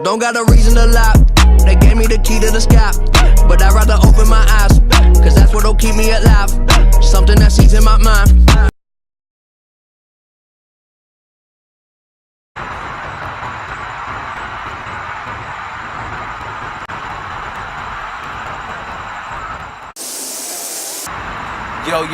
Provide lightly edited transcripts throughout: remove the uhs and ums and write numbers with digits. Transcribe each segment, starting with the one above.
don't got a reason to lie. They gave me the key to the sky, but I'd rather open my eyes, cause that's what'll keep me alive. Something that sees in my mind. Yo,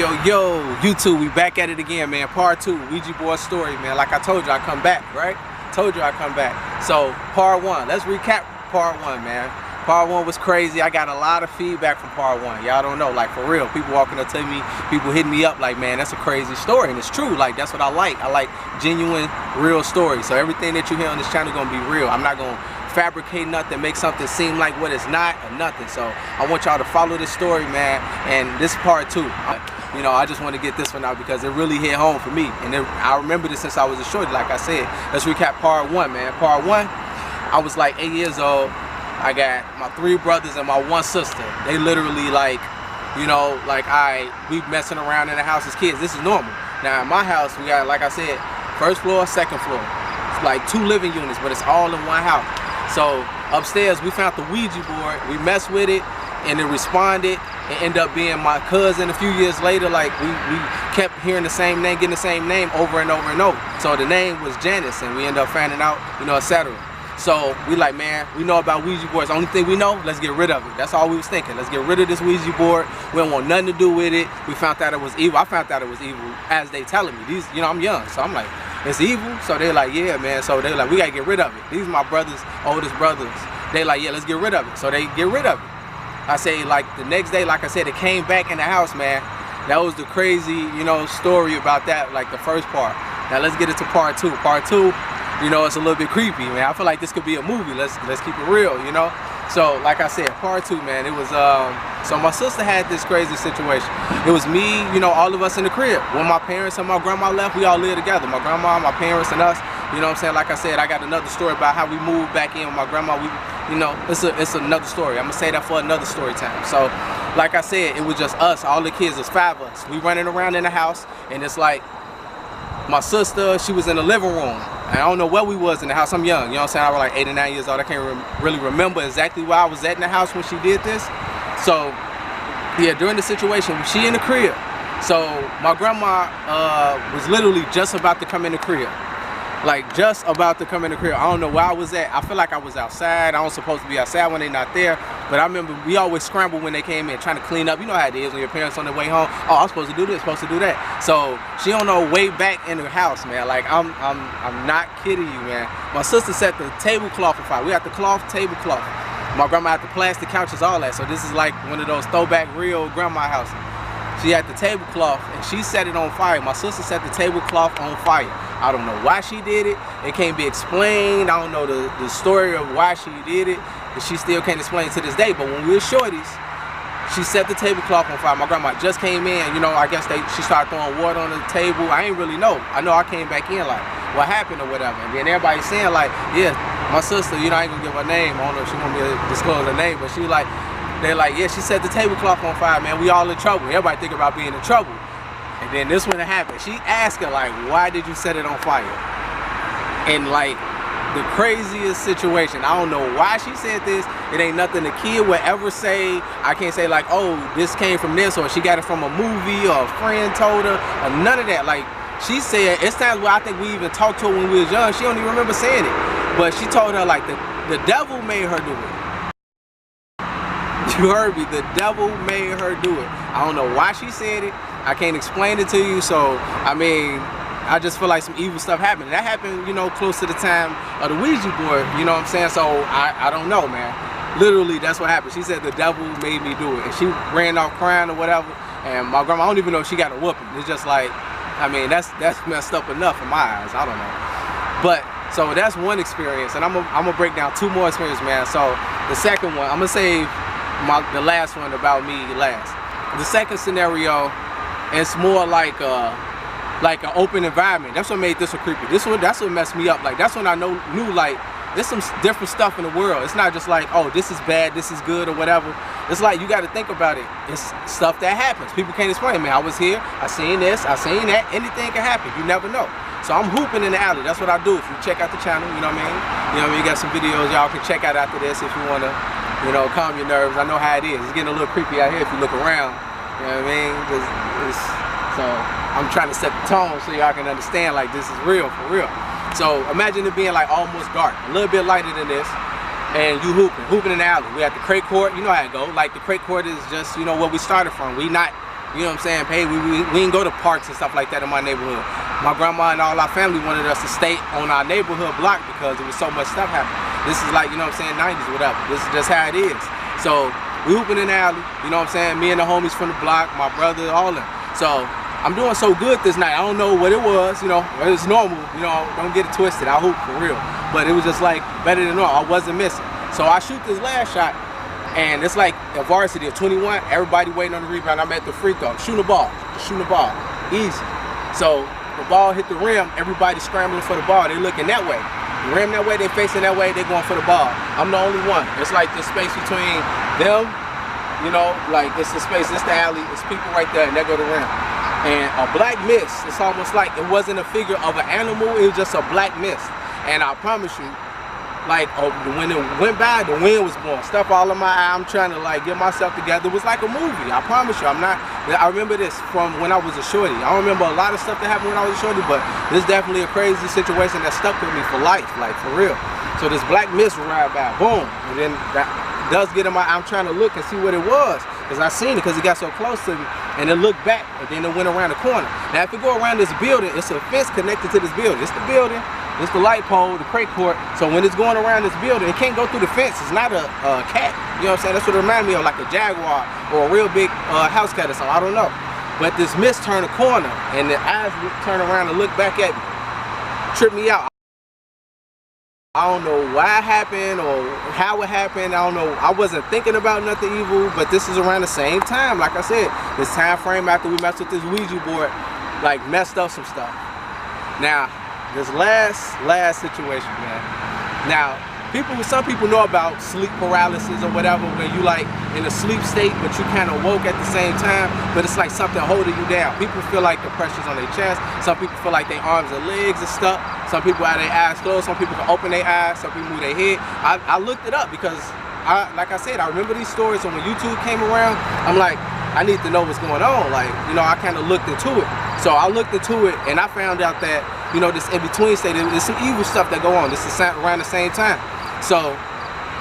YouTube, we back at it again, man. Part 2, Ouija board story, man. Like I told you, I come back, right? Told you I come back. So, part 1, let's recap part 1, man. Part 1 was crazy. I got a lot of feedback from part 1. Y'all don't know, like for real. People walking up to me, people hitting me up like, man, that's a crazy story. And it's true, like that's what I like. I like genuine, real stories. So everything that you hear on this channel is gonna be real. I'm not gonna fabricate nothing, make something seem like what it's not or nothing. So I want y'all to follow this story, man. And this is part 2. You know, I just want to get this one out because it really hit home for me. And I remember this since I was a shorty, like I said. Let's recap part 1, man. Part 1, I was like 8 years old. I got my 3 brothers and my 1 sister. They literally like, you know, like we messing around in the house as kids. This is normal. Now in my house, we got, like I said, 1st floor, 2nd floor. It's like 2 living units, but it's all in one house. So upstairs, we found the Ouija board. We messed with it and it responded. It ended up being my cousin a few years later. Like we kept hearing the same name, getting the same name over and over and over. So the name was Janice and we ended up finding out, you know, etc. So we like, man, we know about Ouija boards. The only thing we know, let's get rid of it. That's all we was thinking. Let's get rid of this Ouija board. We don't want nothing to do with it. We found out it was evil. I found out it was evil as they telling me. These, you know, I'm young, so I'm like, it's evil? So they're like, yeah, man. So they're like, we gotta get rid of it. These are my brothers, oldest brothers. They like, yeah, let's get rid of it. So they get rid of it. I say, like, the next day, like I said, it came back in the house, man. That was the crazy, you know, story about that, like the first part. Now let's get into part 2. Part 2, you know, it's a little bit creepy, man. I feel like this could be a movie. Let's keep it real, you know. So, like I said, part 2, man, it was, so my sister had this crazy situation. It was me, you know, all of us in the crib. When my parents and my grandma left, we all lived together. My grandma, my parents, and us. You know what I'm saying? Like I said, I got another story about how we moved back in with my grandma. We, you know, it's another story. I'm gonna say that for another story time. So, like I said, it was just us. All the kids, there's 5 of us. We running around in the house, and it's like, my sister, she was in the living room. I don't know where we was in the house. I'm young, you know what I'm saying? I was like 8 or 9 years old. I can't really remember exactly where I was at in the house when she did this. So, yeah, during the situation, she in the crib. So, my grandma was literally just about to come in the crib. Like, just about to come in the crib. I don't know where I was at. I feel like I was outside. I was supposed to be outside when they're not there. But I remember we always scrambled when they came in, trying to clean up. You know how it is when your parents on their way home. Oh, I'm supposed to do this, supposed to do that. So she on her way back in the house, man. Like, I'm not kidding you, man. My sister set the tablecloth on fire. We had the tablecloth. My grandma had the plastic couches, all that. So this is like one of those throwback real grandma houses. She had the tablecloth and she set it on fire. My sister set the tablecloth on fire. I don't know why she did it. It can't be explained. I don't know the story of why she did it. And she still can't explain to this day. But when we were shorties, she set the tablecloth on fire. My grandma just came in. You know, I guess she started throwing water on the table. I ain't really know. I know I came back in like, what happened or whatever. And then everybody's saying like, yeah, my sister, you know, I ain't gonna give her name. I don't know if she want me to disclose her name, but she like, they're like, yeah, she set the tablecloth on fire, man. We all in trouble. Everybody think about being in trouble. And then this one happened. She asked her, like, why did you set it on fire? And, like, the craziest situation. I don't know why she said this. It ain't nothing a kid would ever say. I can't say, like, oh, this came from this, or she got it from a movie, or a friend told her, or none of that. Like, she said, it's times where I think we even talked to her when we was young. She don't even remember saying it. But she told her, like, the devil made her do it. You heard me, the devil made her do it. I don't know why she said it. I can't explain it to you. So, I mean, I just feel like some evil stuff happened. That happened, you know, close to the time of the Ouija board, you know what I'm saying? So, I don't know, man. Literally, that's what happened. She said the devil made me do it. And she ran off crying or whatever. And my grandma, I don't even know if she got a whooping. It's just like, I mean, that's messed up enough in my eyes. I don't know. But, so that's one experience. And I'm gonna break down 2 more experiences, man. So, the second one, I'm gonna save the last one about me last. The second scenario, it's more like an open environment. That's what made this one creepy. That's what messed me up. Like, that's when I knew like there's some different stuff in the world. It's not just like, oh, this is bad, this is good, or whatever. It's like, you got to think about it. It's stuff that happens. People can't explain, man, I was here, I seen this, I seen that. Anything can happen. You never know. So I'm hooping in the alley. That's what I do. If you check out the channel, you know what I mean? You know what I mean? You got some videos y'all can check out after this if you want to, you know, calm your nerves. I know how it is. It's getting a little creepy out here if you look around. You know what I mean? So I'm trying to set the tone so y'all can understand, like, this is real, for real. So imagine it being like almost dark, a little bit lighter than this, and you hooping in the alley. We at the crate court. You know how it go. Like, the crate court is just, you know, where we started from. We not, you know what I'm saying, hey, we didn't go to parks and stuff like that in my neighborhood. My grandma and all our family wanted us to stay on our neighborhood block because there was so much stuff happening. This is like, you know what I'm saying, 90s, whatever. This is just how it is. So we hooping in the alley, you know what I'm saying, me and the homies from the block, my brother, all of them. So I'm doing so good this night. I don't know what it was, you know, it's normal, you know, don't get it twisted. I hoop for real. But it was just like better than normal. I wasn't missing. So I shoot this last shot, and it's like a varsity of 21, everybody waiting on the rebound. I'm at the free throw, shooting the ball, easy. So the ball hit the rim, everybody scrambling for the ball. They looking that way. The rim that way, they facing that way, they going for the ball. I'm the only one. It's like the space between them, you know, like it's the space, it's the alley, it's people right there, and there go the rim. And a black mist, it's almost like it wasn't a figure of an animal, it was just a black mist. And I promise you, like, when it went by, the wind was blowing, stuff all in my eye. I'm trying to like get myself together. It was like a movie, I promise you. I remember this from when I was a shorty. I don't remember a lot of stuff that happened when I was a shorty, but this is definitely a crazy situation that stuck with me for life, like for real. So this black mist would ride by, boom, and then that does get in my eye. I'm trying to look and see what it was, because I seen it because it got so close to me, and it looked back, and then it went around the corner. Now if you go around this building, it's a fence connected to this building. It's the building, it's the light pole, the crate court. So when it's going around this building, it can't go through the fence. It's not a cat. You know what I'm saying? That's what it reminded me of, like a jaguar or a real big house cat or something. I don't know. But this mist turned a corner, and the eyes turn around and look back at me. Tripped me out. I don't know why it happened or how it happened. I don't know. I wasn't thinking about nothing evil, but this is around the same time. Like I said, this time frame after we messed with this Ouija board, like messed up some stuff. Now, this last situation, man. Now, some people know about sleep paralysis or whatever, when you like in a sleep state, but you kind of woke at the same time, but it's like something holding you down. People feel like the pressure's on their chest. Some people feel like their arms and legs are stuck. Some people have their eyes closed. Some people can open their eyes. Some people move their head. I looked it up because, like I said, I remember these stories, and when YouTube came around, I'm like, I need to know what's going on. Like, you know, I kind of looked into it. So I looked into it, and I found out that, you know, this in-between state, there's some evil stuff that go on. This is around the same time. So,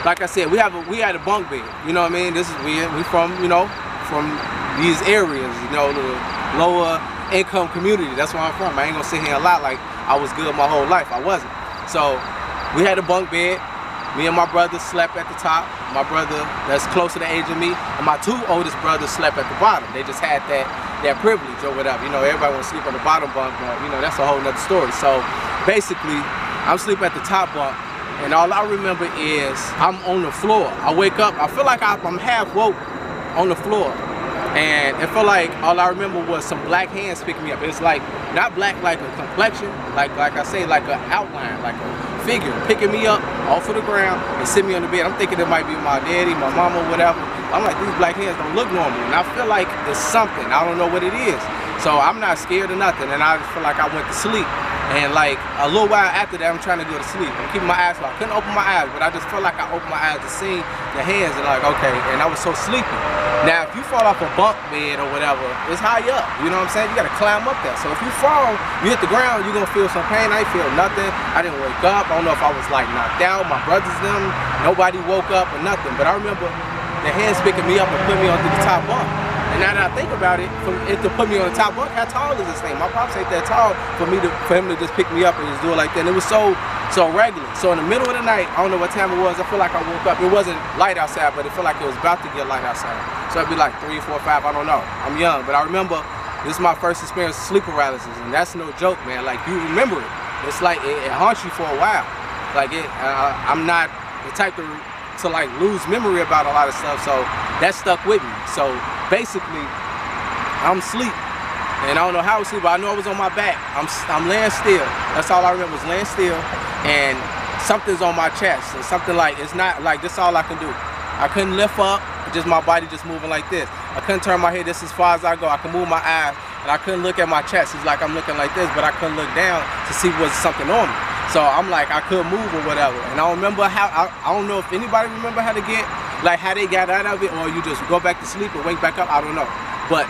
like I said, we had a bunk bed. You know what I mean? This is we from, you know, from these areas, you know, the lower income community. That's where I'm from. I ain't gonna sit here and lie like I was good my whole life. I wasn't. So we had a bunk bed. Me and my brother slept at the top. My brother that's close to the age of me, and my two oldest brothers slept at the bottom. They just had that privilege or whatever. You know, everybody wants to sleep on the bottom bunk, but you know, that's a whole nother story. So basically, I'm sleeping at the top bunk, and all I remember is I'm on the floor. I wake up, I feel like I'm half woke on the floor. And it felt like all I remember was some black hands picking me up. It's like, not black like a complexion, like I say, like an outline, like a figure picking me up off of the ground and sitting me on the bed. I'm thinking it might be my daddy, my mama, whatever. I'm like, these black hands don't look normal. And I feel like it's something. I don't know what it is. So I'm not scared of nothing. And I just feel like I went to sleep. And like a little while after that, I'm trying to go to sleep. I'm keeping my eyes closed. I couldn't open my eyes, but I just felt like I opened my eyes to see the hands and like, okay. And I was so sleepy. Now, if you fall off a bunk bed or whatever, it's high up. You know what I'm saying? You got to climb up there. So if you fall, you hit the ground, you're going to feel some pain. I ain't feel nothing. I didn't wake up. I don't know if I was like knocked out. My brothers, them, nobody woke up or nothing. But I remember the hands picking me up and put me onto the top bunk. And now that I think about it, for it to put me on the top bunk, how tall is this thing? My pops ain't that tall for him to just pick me up and just do it like that. And it was so regular. So in the middle of the night, I don't know what time it was, I feel like I woke up. It wasn't light outside, but it felt like it was about to get light outside. So it'd be like 3, 4, 5, I don't know. I'm young, but I remember this is my first experience with sleep paralysis, and that's no joke, man. Like, you remember it. It's like it haunts you for a while. Like I'm not the type to like lose memory about a lot of stuff, so that stuck with me. So basically, I'm asleep, and I don't know how I was asleep, but I know I was on my back. I'm laying still. That's all I remember was laying still, and something's on my chest, or something like, it's not like, this is all I can do. I couldn't lift up, just my body just moving like this. I couldn't turn my head, this is as far as I go. I can move my eyes, and I couldn't look at my chest. It's like I'm looking like this, but I couldn't look down to see was something on me. So I'm like, I couldn't move or whatever. And I don't remember how, I don't know if anybody remember how to get, like how they got out of it, or you just go back to sleep and wake back up, I don't know. But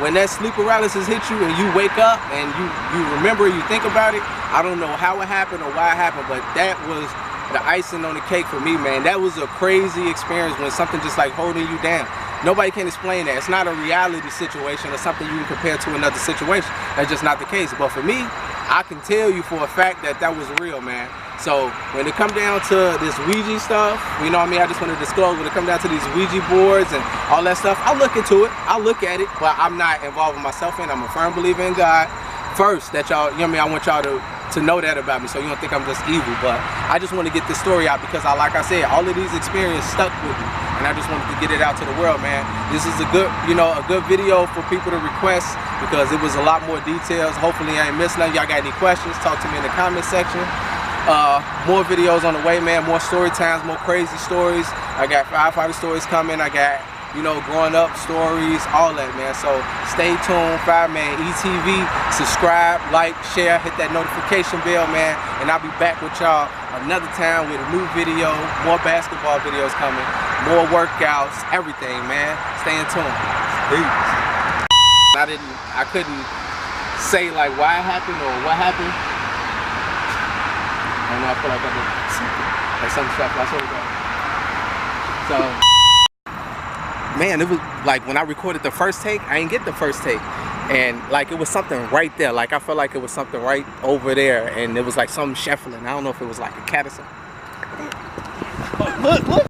when that sleep paralysis hits you and you wake up and you remember, you think about it, I don't know how it happened or why it happened, but that was the icing on the cake for me, man. That was a crazy experience when something just like holding you down. Nobody can explain that. It's not a reality situation or something you can compare to another situation. That's just not the case. But for me, I can tell you for a fact that that was real, man. So when it come down to this Ouija stuff, you know what I mean? I just want to disclose, when it come down to these Ouija boards and all that stuff, I look into it. I look at it, but I'm not involving myself in it. I'm a firm believer in God. First, that y'all, you know what I mean? I want y'all to know that about me, so you don't think I'm just evil. But I just want to get this story out because, like I said, all of these experiences stuck with me, and I just wanted to get it out to the world, man. This is a good, you know, a good video for people to request because it was a lot more details. Hopefully, I ain't missed nothing. Y'all got any questions? Talk to me in the comment section. More videos on the way, man. More story times, more crazy stories. I got firefighter stories coming. I got, you know, growing up stories, all that, man. So stay tuned, Fireman ETV. Subscribe, like, share, hit that notification bell, man. And I'll be back with y'all another time with a new video, more basketball videos coming, more workouts, everything, man. Stay in tune. Peace. I couldn't say like why it happened or what happened. I don't know, I feel like I did like something stuff. I swear to God. So, man, it was like when I recorded the first take, I didn't get the first take. And like it was something right there. Like I felt like it was something right over there. And it was like something shuffling. I don't know if it was like a cat or something. Look, look.